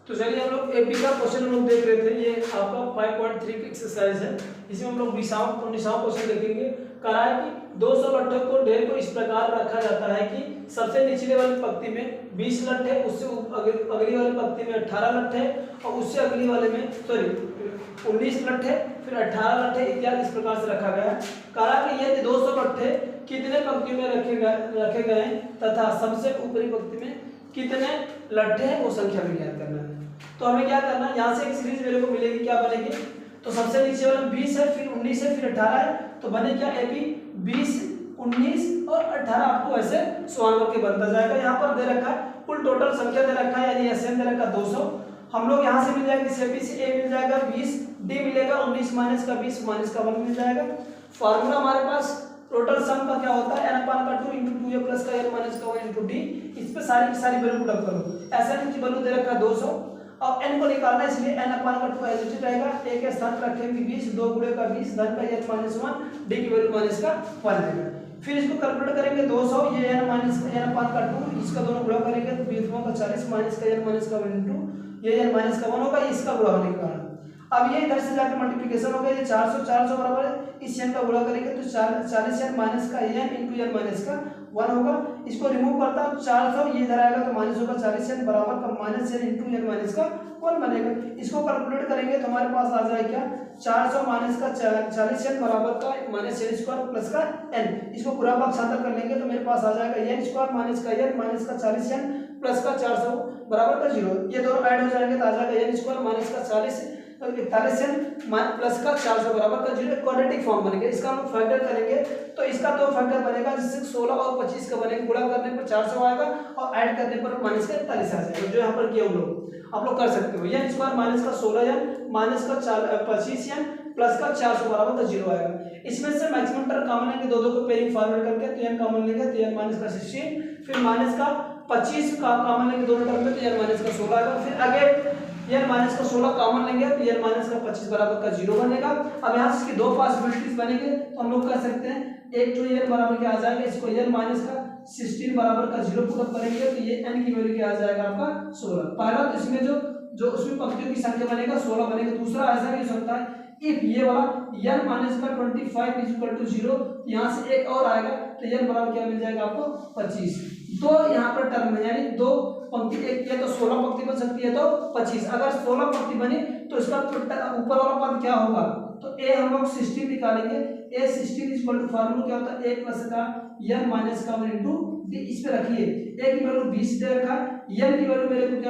तो चलिए हम लोग एपी का क्वेश्चन हम लोग देख रहे थे। ये आपका 5.3 की एक्सरसाइज है। इसमें हम लोग 20वां क्वेश्चन देखेंगे। कहा है कि 200 लट्ठों को ढेर को इस प्रकार रखा जाता है कि सबसे निचले वाली पंक्ति में 20 लट्ठे, उससे अगली वाली पंक्ति में 18 लट्ठे और उससे अगली वाले में 19 लट्ठे, फिर 18 लट्ठे इत्यादि इस प्रकार से रखा गया है। कहा कि यदि 200 लट्ठे कितने पंक्ति में रखे गए तथा सबसे ऊपरी पंक्ति में कितने लट्ठे हैं वो संख्या भी ज्ञात करना है। तो हमें क्या करना है, यहाँ से एक सीरीज मेरे को मिलेगी। क्या बनेगी, तो सबसे नीचे वाला 20 है, फिर 19 है, फिर 18 है, तो बने क्या एपी 20, 19 और 18 आपको ऐसे समान करके बनता जाएगा। यहाँ पर दे रखा है कुल टोटल संख्या दे रखा है, यानी एसएन दे रखा 200। हम लोग यहाँ से मिल जाएगा, सेपी से ए मिल जाएगा 20, डी मिलेगा 19 माइनस का 20 माइनस का 1 मिल जाएगा। फार्मूला हमारे पास टोटल सम का क्या होता है, n/2 × 2a प्लस का n माइनस का 1 × d। इस पे सारी की सारी वैल्यू पुट अप करो। एसएन की वैल्यू दे रखा है 200 और n को निकालना है, इसलिए n/2 एज इट रहेगा। a के स्थान पर रखेंगे 20, 2 गुणे का 20 धन का n माइनस 1, d की वैल्यू माइनस का 1 आएगा। फिर इसको कैलकुलेट करेंगे 200, ये n माइनस का n/2, इसका दोनों गुणा करेंगे तो 20 का 40 माइनस का n माइनस का 1 × ये n माइनस का 1 होगा, इसका गुणा होने के कारण अब ये इधर से जाकर मल्टीप्लिकेशन हो गया। ये 400 400 बराबर है, इस n का गुणा करेंगे तो 40 n माइनस का n × n माइनस का 1 होगा। इसको रिमूव करता हूं 400, ये इधर आएगा तो माइनस होगा 40 n बराबर का माइनस n × n माइनस का 1 बनेगा। इसको कैलकुलेट करेंगे तो हमारे पास आ जाएगा क्या, 400 माइनस का 40 n बराबर का माइनस n स्क्वायर प्लस का n। इसको पूरा पक्षांतर कर लेंगे तो मेरे पास आ जाएगा n स्क्वायर माइनस का n माइनस का 40 n प्लस का 400 बराबर का 0। ये दोनों ऐड हो जाएंगे तो आ जाएगा n स्क्वायर माइनस का 40 41 n प्लस का 400 बराबर का 0। क्वाड्रेटिक फॉर्म बनेगा। इसका हम फैक्टर करेंगे तो इसका दो फैक्टर बनेगा, जिससे 16 और 25 का बनेगा। गुणा करने पर 400 आएगा और ऐड करने पर माइनस का 41 आ जाएगा, जो यहाँ पर किया हम लोग आप लोग कर सकते हो। n स्क्वायर माइनस का 16n माइनस का 25n प्लस का 400 बराबर का 0 आएगा। इसमें से मैक्सिमम टर्म कॉमन लेंगे, दो को पेयरिंग फॉरवर्ड करके, तो n कॉमन लेंगे तो n माइनस का 16, फिर माइनस का 25 का कॉमन लेंगे दोनों टर्म में तो n माइनस का 16 आएगा। फिर आगे n माइनस का 16 कॉमन लेंगे तो n माइनस का 25 बराबर का 0 बनेगा। अब यहाँ से इसकी दो पॉसिबिलिटीज बनेंगे तो हम लोग कर सकते हैं, एक तो n बराबर क्या आ जाएगा, इसको n माइनस का 16 बराबर का 0 पुट अप करेंगे तो ये n की वैल्यू क्या आ जाएगा आपका 16। पहला तो इसमें जो उसमें पंक्तियों की संख्या बनेगा 16 बनेगा। दूसरा ऐसा भी हो सकता है इफ ये वाला n माइनस का 25 इज इक्वल टू 0, यहाँ से एक और आएगा तो n बराबर क्या मिल जाएगा आपको 25। दो यहाँ पर टर्म है, यानी दो पंक्ति, एक या तो 16 पंक्ति बन सकती है तो 25। अगर 16 पंक्ति बनी तो इसका ऊपर वाला पद क्या होगा, तो a हम लोग 16 निकालेंगे। a 16 is equal to formula क्या होता है, a प्लस का n माइनस का 1 × d। इस पे रखिए a की वैल्यू 20 दे रखा है, n की वैल्यू मेरे को क्या